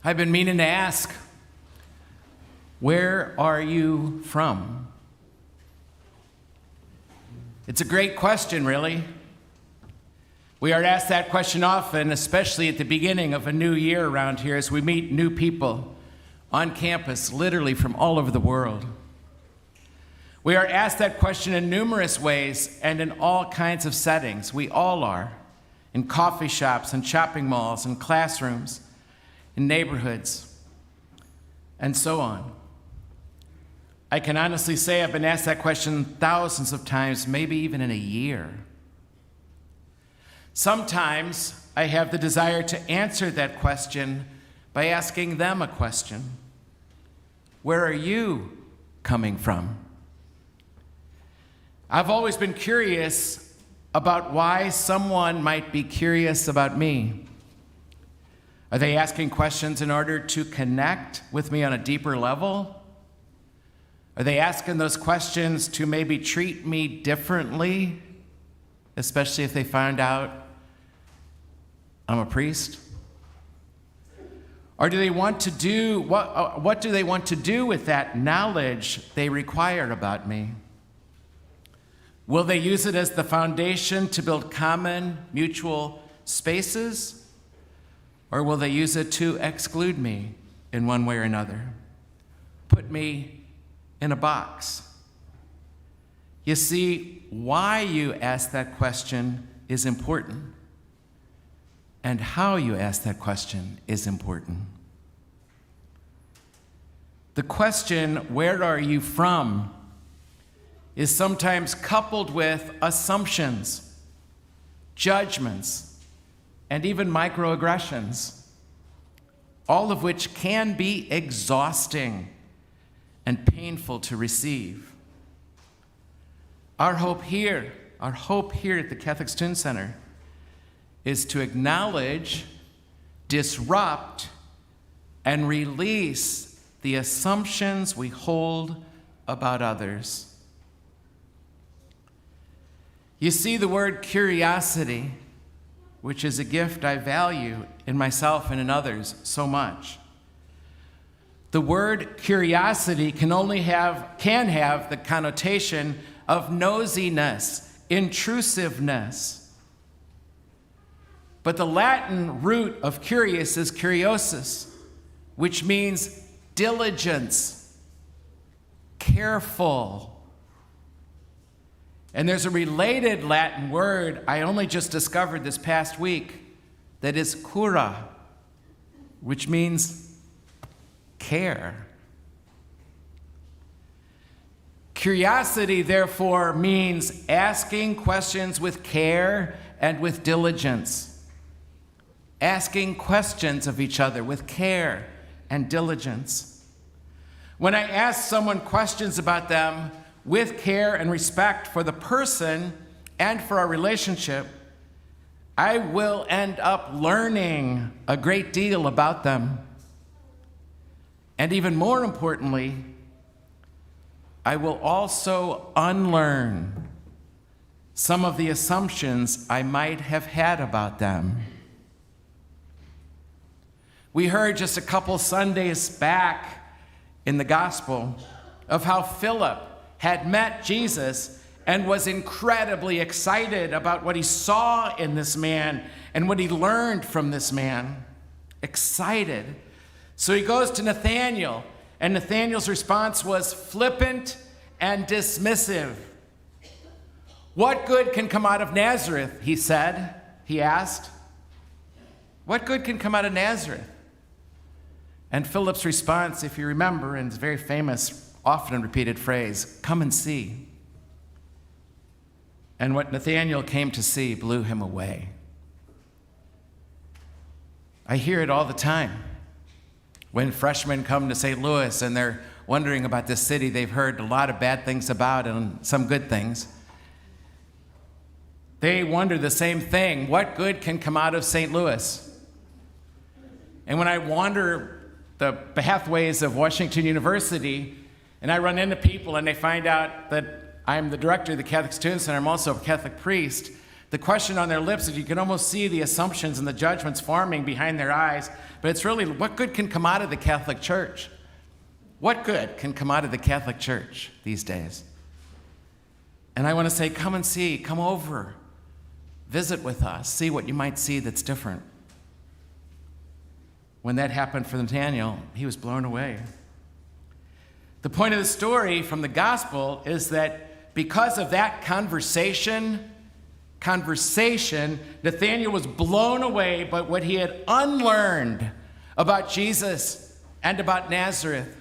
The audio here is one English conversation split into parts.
I've been meaning to ask, where are you from? It's a great question, really. We are asked that question often, especially at the beginning of a new year around here as we meet new people on campus, literally from all over the world. We are asked that question in numerous ways and in all kinds of settings. We all are, in coffee shops and shopping malls and classrooms, in neighborhoods, and so on. I can honestly say I've been asked that question thousands of times, maybe even in a year. Sometimes I have the desire to answer that question by asking them a question. Where are you coming from? I've always been curious about why someone might be curious about me. Are they asking questions in order to connect with me on a deeper level? Are they asking those questions to maybe treat me differently, especially if they find out I'm a priest? Or do they want to do, what do they want to do with that knowledge they require about me? Will they use it as the foundation to build common, mutual spaces? Or will they use it to exclude me in one way or another? Put me in a box? You see, why you ask that question is important, and how you ask that question is important. The question, where are you from, is sometimes coupled with assumptions, judgments, and even microaggressions, all of which can be exhausting and painful to receive. Our hope here at the Catholic Student Center is to acknowledge, disrupt, and release the assumptions we hold about others. You see, the word curiosity, which is a gift I value in myself and in others so much. The word curiosity can have the connotation of nosiness, intrusiveness. But the Latin root of curious is curiosus, which means diligence, careful. And there's a related Latin word I only just discovered this past week that is cura, which means care. Curiosity, therefore, means asking questions with care and with diligence. Asking questions of each other with care and diligence. When I ask someone questions about them with care and respect for the person and for our relationship, I will end up learning a great deal about them. And even more importantly, I will also unlearn some of the assumptions I might have had about them. We heard just a couple Sundays back in the gospel of how Philip had met Jesus and was incredibly excited about what he saw in this man and what he learned from this man. Excited. So he goes to Nathanael, and Nathanael's response was flippant and dismissive. What good can come out of Nazareth, he asked. What good can come out of Nazareth? And Philip's response, if you remember, and it's a very famous, often repeated phrase, come and see. And what Nathanael came to see blew him away. I hear it all the time. When freshmen come to St. Louis and they're wondering about this city they've heard a lot of bad things about and some good things, they wonder the same thing. What good can come out of St. Louis? And when I wander the pathways of Washington University, and I run into people and they find out that I'm the director of the Catholic Student Center, I'm also a Catholic priest, the question on their lips is you can almost see the assumptions and the judgments forming behind their eyes. But it's really, what good can come out of the Catholic Church? What good can come out of the Catholic Church these days? And I want to say, come and see, come over, visit with us, see what you might see that's different. When that happened for Nathaniel, he was blown away. The point of the story from the gospel is that because of that conversation, Nathaniel was blown away by what he had unlearned about Jesus and about Nazareth.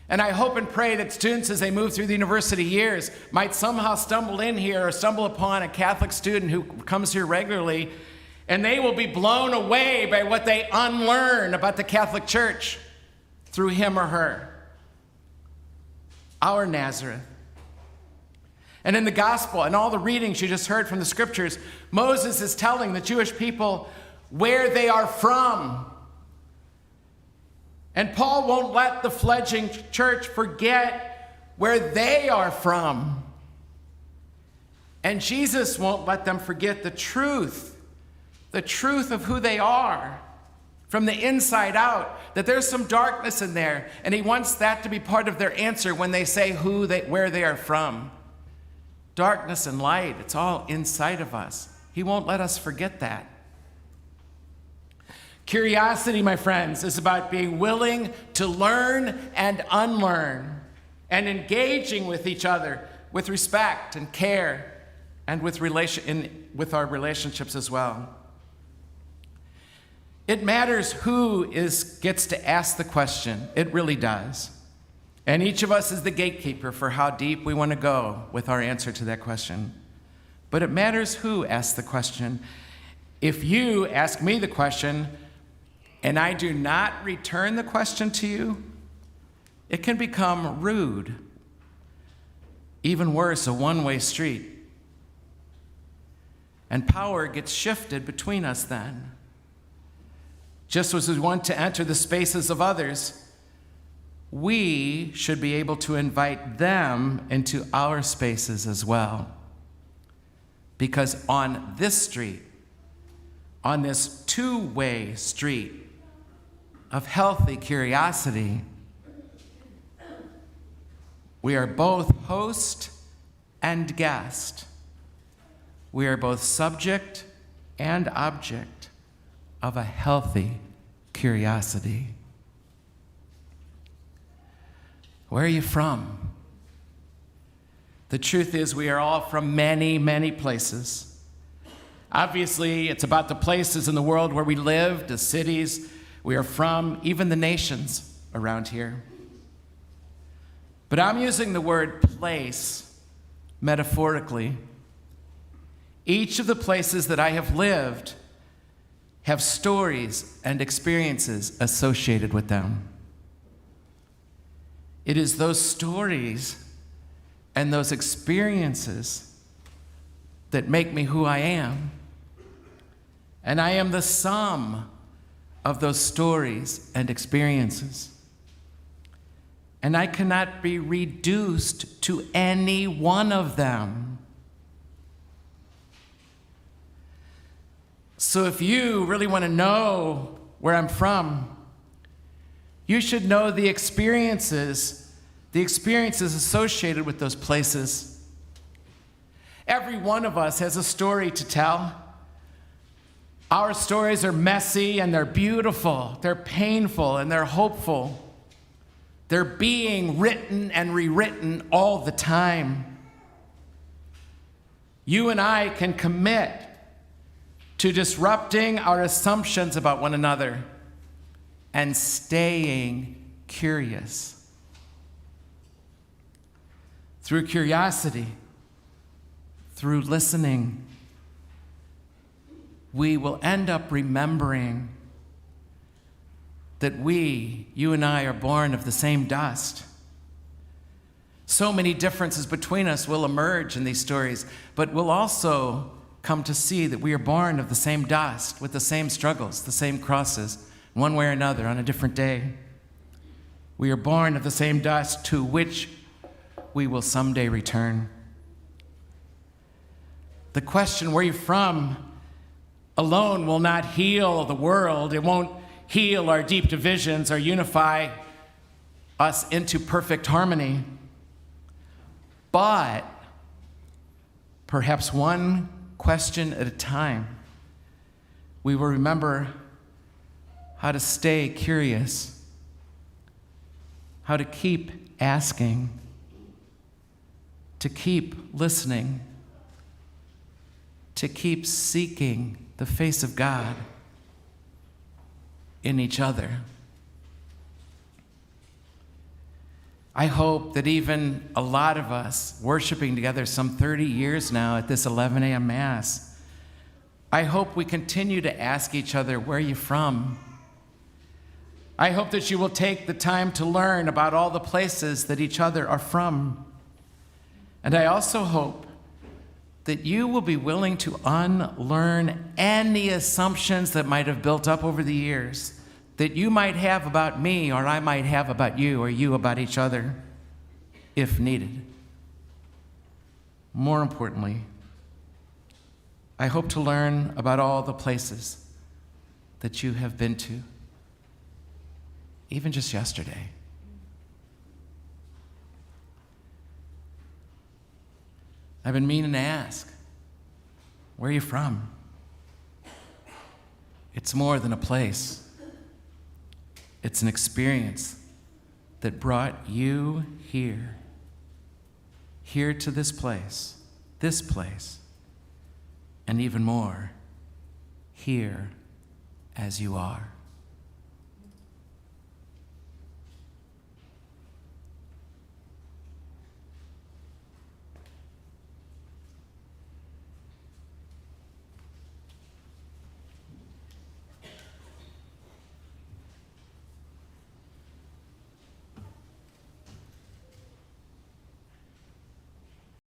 And I hope and pray that students, as they move through the university years, might somehow stumble in here or stumble upon a Catholic student who comes here regularly, and they will be blown away by what they unlearn about the Catholic Church through him or her. Our Nazareth. And in the gospel and all the readings you just heard from the scriptures, Moses is telling the Jewish people where they are from. And Paul won't let the fledgling church forget where they are from. And Jesus won't let them forget the truth of who they are from the inside out, that there's some darkness in there, and he wants that to be part of their answer when they say where they are from. Darkness and light, it's all inside of us. He won't let us forget that. Curiosity, my friends, is about being willing to learn and unlearn and engaging with each other with respect and care and with our relationships as well. It matters who gets to ask the question. It really does. And each of us is the gatekeeper for how deep we want to go with our answer to that question. But it matters who asks the question. If you ask me the question, and I do not return the question to you, it can become rude. Even worse, a one-way street. And power gets shifted between us then. Just as we want to enter the spaces of others, we should be able to invite them into our spaces as well. Because on this street, on this two-way street of healthy curiosity, we are both host and guest. We are both subject and object of a healthy curiosity. Where are you from? The truth is, we are all from many, many places. Obviously, it's about the places in the world where we live, the cities we are from, even the nations around here. But I'm using the word place metaphorically. Each of the places that I have lived have stories and experiences associated with them. It is those stories and those experiences that make me who I am. And I am the sum of those stories and experiences. And I cannot be reduced to any one of them. So if you really want to know where I'm from, you should know the experiences associated with those places. Every one of us has a story to tell. Our stories are messy and they're beautiful, they're painful and they're hopeful. They're being written and rewritten all the time. You and I can commit to disrupting our assumptions about one another and staying curious. Through curiosity, through listening, we will end up remembering that you and I, are born of the same dust. So many differences between us will emerge in these stories, but we'll also come to see that we are born of the same dust, with the same struggles, the same crosses, one way or another on a different day. We are born of the same dust to which we will someday return. The question, where are you from, alone will not heal the world. It won't heal our deep divisions or unify us into perfect harmony. But perhaps one question at a time, we will remember how to stay curious, how to keep asking, to keep listening, to keep seeking the face of God in each other. I hope that even a lot of us worshiping together some 30 years now at this 11 a.m. Mass, I hope we continue to ask each other, where are you from? I hope that you will take the time to learn about all the places that each other are from. And I also hope that you will be willing to unlearn any assumptions that might have built up over the years that you might have about me, or I might have about you, or you about each other, if needed. More importantly, I hope to learn about all the places that you have been to, even just yesterday. I've been meaning to ask, where are you from? It's more than a place. It's an experience that brought you here to this place, and even more, here as you are.